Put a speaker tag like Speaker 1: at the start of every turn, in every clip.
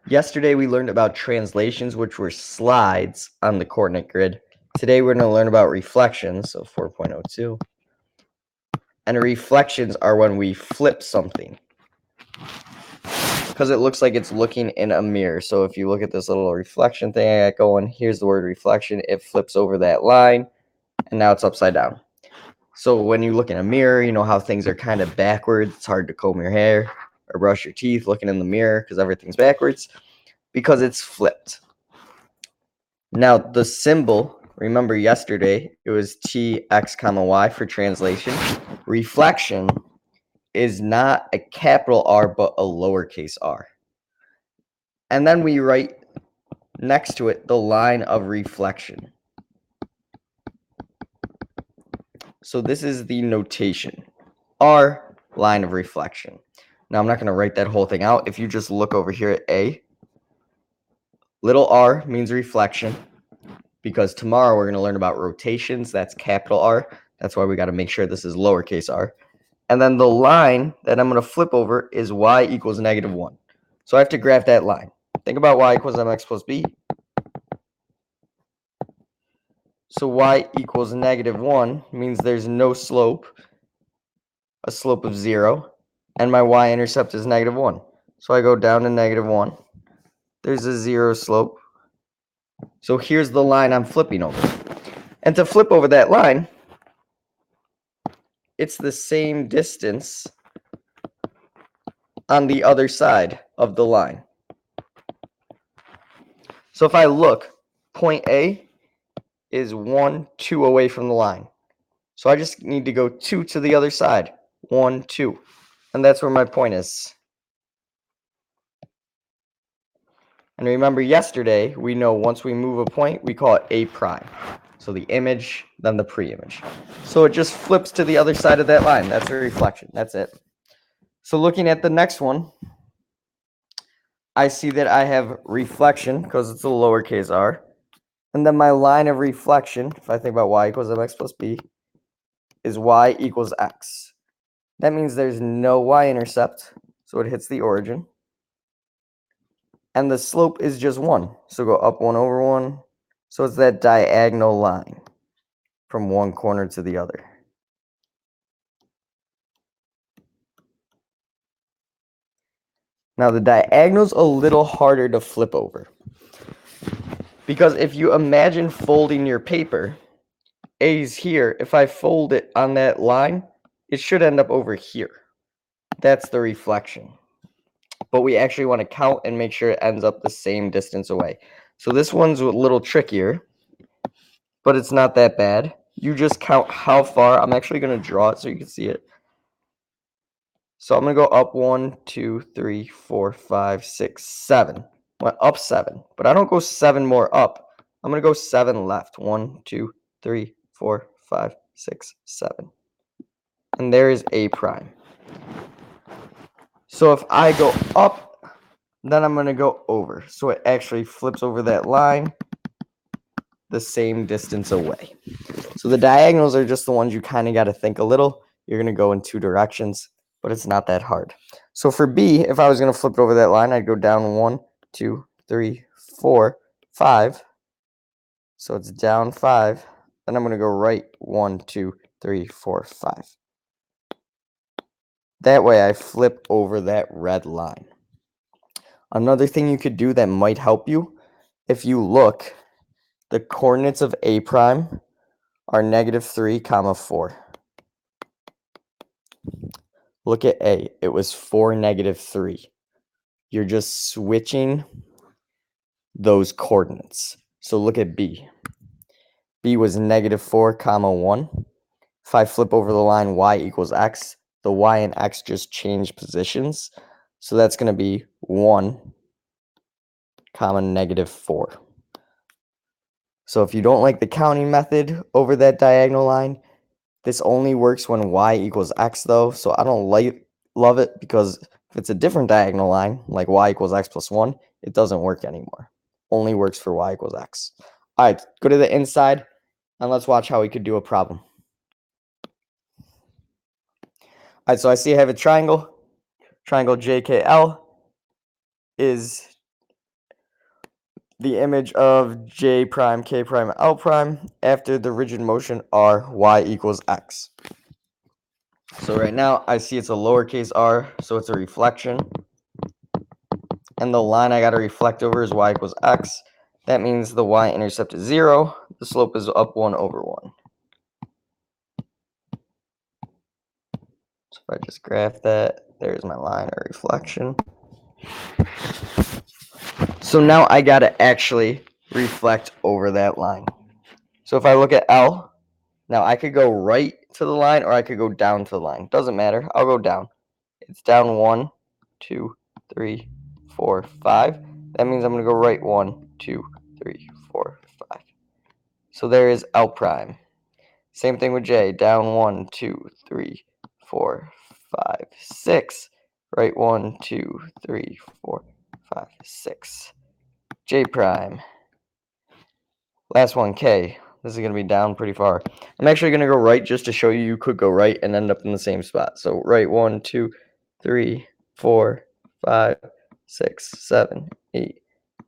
Speaker 1: Yesterday, we learned about translations, which were slides on the coordinate grid. Today, we're going to learn about reflections, so 4.02. And reflections are when we flip something, because it looks like it's looking in a mirror. So if you look at this little reflection thing I got going, here's the word reflection. It flips over that line, and now it's upside down. So when you look in a mirror, you know how things are kind of backwards. It's hard to comb your hair or brush your teeth looking in the mirror because everything's backwards, because it's flipped. Now the symbol, remember yesterday, it was T, X, comma, Y for translation. Reflection is not a capital R, but a lowercase r. And then we write next to it the line of reflection. So this is the notation, R, line of reflection. Now I'm not going to write that whole thing out. If you just look over here at A, little r means reflection, because tomorrow we're going to learn about rotations. That's capital R. That's why we got to make sure this is lowercase r. And then the line that I'm going to flip over is y equals -1. So I have to graph that line. Think about y equals mx plus b. So y equals -1 means there's no slope, a slope of 0, and my y-intercept is -1. So I go down to -1. There's a 0 slope. So here's the line I'm flipping over. And to flip over that line, it's the same distance on the other side of the line. So if I look, point A is 1, 2 away from the line. So I just need to go 2 to the other side. 1, 2. And that's where my point is. And remember yesterday, we know once we move a point, we call it A prime. So the image, then the pre-image. So it just flips to the other side of that line. That's a reflection. That's it. So looking at the next one, I see that I have reflection because it's a lowercase r. And then my line of reflection, if I think about y equals mx plus b, is y equals x. That means there's no y-intercept, so it hits the origin. And the slope is just 1, so go up 1 over 1. So it's that diagonal line from one corner to the other. Now the diagonal's a little harder to flip over, because if you imagine folding your paper, A's here. If I fold it on that line, it should end up over here. That's the reflection. But we actually want to count and make sure it ends up the same distance away. So this one's a little trickier, but it's not that bad. You just count how far. I'm actually going to draw it so you can see it. So I'm going to go up 1, 2, 3, 4, 5, 6, 7. Went up 7, but I don't go 7 more up. I'm going to go 7 left. 1, 2, 3, 4, 5, 6, 7. And there is A prime. So if I go up, then I'm going to go over. So it actually flips over that line the same distance away. So the diagonals are just the ones you kind of got to think a little. You're going to go in 2 directions, but it's not that hard. So for B, if I was going to flip it over that line, I'd go down 1, 2, 3, 4, 5. So it's down 5. Then I'm going to go right 1, 2, 3, 4, 5. That way I flip over that red line. Another thing you could do that might help you, if you look, the coordinates of A prime are -3, 4. Look at A. It was 4, -3. You're just switching those coordinates. So look at B. B was -4, 1. If I flip over the line y equals x, the y and x just change positions. So that's going to be 1, -4. So if you don't like the counting method over that diagonal line, this only works when y equals x though. So I don't love it, because if it's a different diagonal line, like y equals x plus 1, it doesn't work anymore. Only works for y equals x. All right, go to the inside and let's watch how we could do a problem. All right, so I see I have a triangle. Triangle JKL is the image of J prime, K prime, L prime after the rigid motion r, y equals x. So right now I see it's a lowercase r, so it's a reflection. And the line I got to reflect over is y equals x. That means the y-intercept is 0. The slope is up 1 over 1. So if I just graph that, there's my line or reflection. So now I got to actually reflect over that line. So if I look at L, now I could go right to the line or I could go down to the line. Doesn't matter. I'll go down. It's down 1, 2, 3, 4, 5. That means I'm going to go right 1, 2, 3, 4, 5. So there is L prime. Same thing with J. Down 1, 2, 3, 4, 5, 6. Right 1, 2, 3, 4, 5, 6. J prime. Last one, K. This is going to be down pretty far. I'm actually going to go right just to show you could go right and end up in the same spot. So right 1, 2, 3, 4, 5, 6, 7, 8,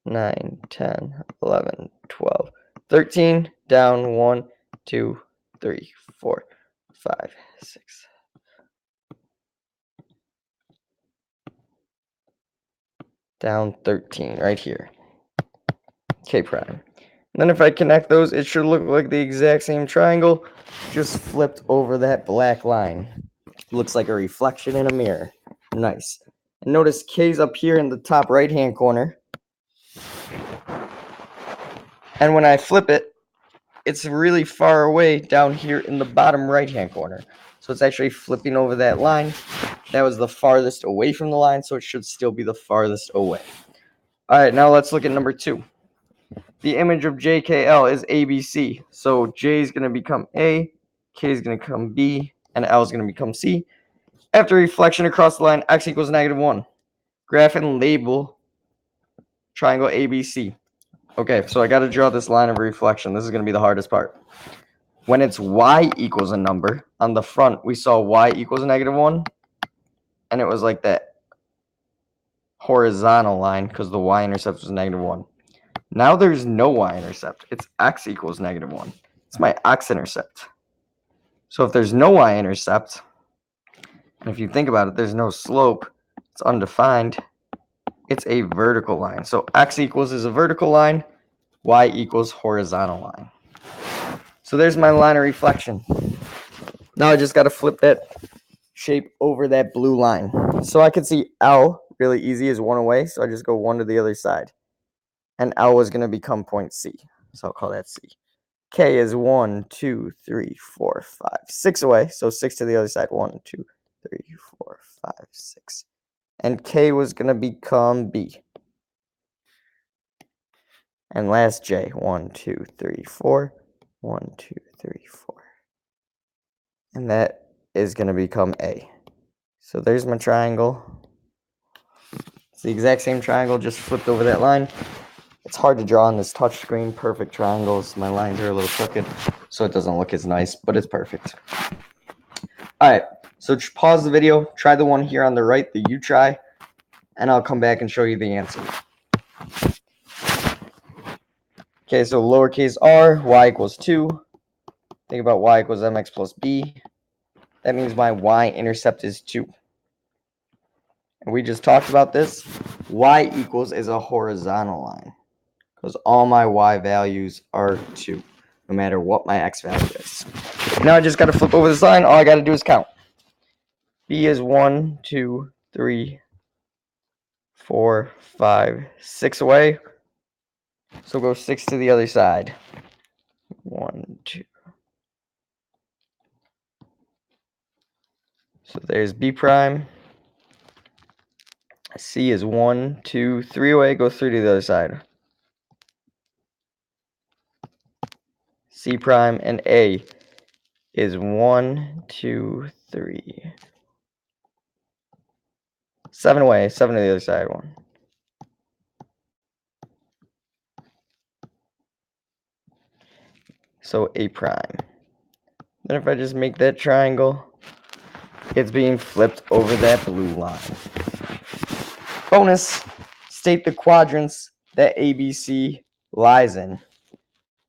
Speaker 1: 9, 10, 11, 12, 13. Down 1, 2, 3, 4, 5, 6. Down 13 right here. K prime. And then if I connect those, it should look like the exact same triangle, just flipped over that black line. Looks like a reflection in a mirror. Nice. And notice K's up here in the top right-hand corner. And when I flip it, it's really far away down here in the bottom right-hand corner. So it's actually flipping over that line. That was the farthest away from the line, so it should still be the farthest away. All right, now let's look at number 2. The image of JKL is ABC. So J is going to become A, K is going to become B, and L is going to become C. After reflection across the line, x equals -1. Graph and label triangle ABC. Okay, so I got to draw this line of reflection. This is going to be the hardest part. When it's y equals a number, on the front, we saw y equals -1, and it was like that horizontal line because the y-intercept was -1. Now there's no y-intercept. It's x equals -1. It's my x-intercept. So if there's no y-intercept, and if you think about it, there's no slope, it's undefined, it's a vertical line. So x equals is a vertical line, y equals horizontal line. So there's my line of reflection. Now I just got to flip that shape over that blue line. So I can see L really easy is 1 away, so I just go 1 to the other side. And L is going to become point C, so I'll call that C. K is 1, 2, 3, 4, 5, 6 away, so 6 to the other side. 1, 2, 3, 4, 5, 6. And K was going to become B. And last J, 1, 2, 3, 4. 1, 2, 3, 4. And that is going to become A. So there's my triangle. It's the exact same triangle, just flipped over that line. It's hard to draw on this touch screen. Perfect triangles. My lines are a little crooked, so it doesn't look as nice, but it's perfect. All right, so pause the video. Try the one here on the right that you try, and I'll come back and show you the answer. Okay, so lowercase r, y equals 2. Think about y equals mx plus b. That means my y-intercept is 2. And we just talked about this. Y equals is a horizontal line because all my y values are 2, no matter what my x value is. Now I just got to flip over this line. All I got to do is count. B is 1, 2, 3, 4, 5, 6 away. So go 6 to the other side. 1, 2. So there's B prime. C is 1, 2, 3 away. Go 3 to the other side. C prime and A is 1, 2, 3. 7 away. 7 to the other side. 1. So A prime. Then if I just make that triangle, it's being flipped over that blue line. Bonus, state the quadrants that ABC lies in?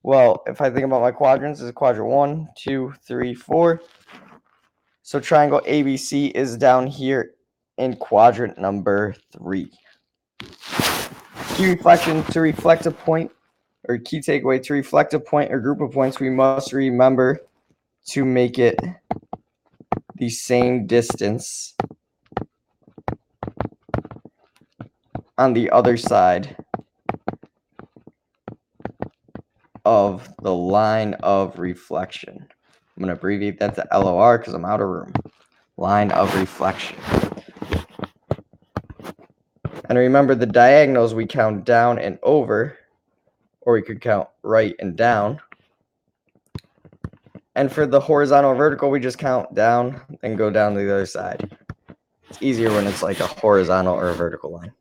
Speaker 1: Well, if I think about my quadrants, this is quadrant 1, 2, 3, 4. So triangle ABC is down here in quadrant number 3. Key reflection: to reflect a point, or key takeaway, to reflect a point or group of points, we must remember to make it the same distance on the other side of the line of reflection. I'm going to abbreviate that to LOR because I'm out of room. Line of reflection. And remember, the diagonals we count down and over, or we could count right and down. And for the horizontal or vertical, we just count down and go down to the other side. It's easier when it's like a horizontal or a vertical line.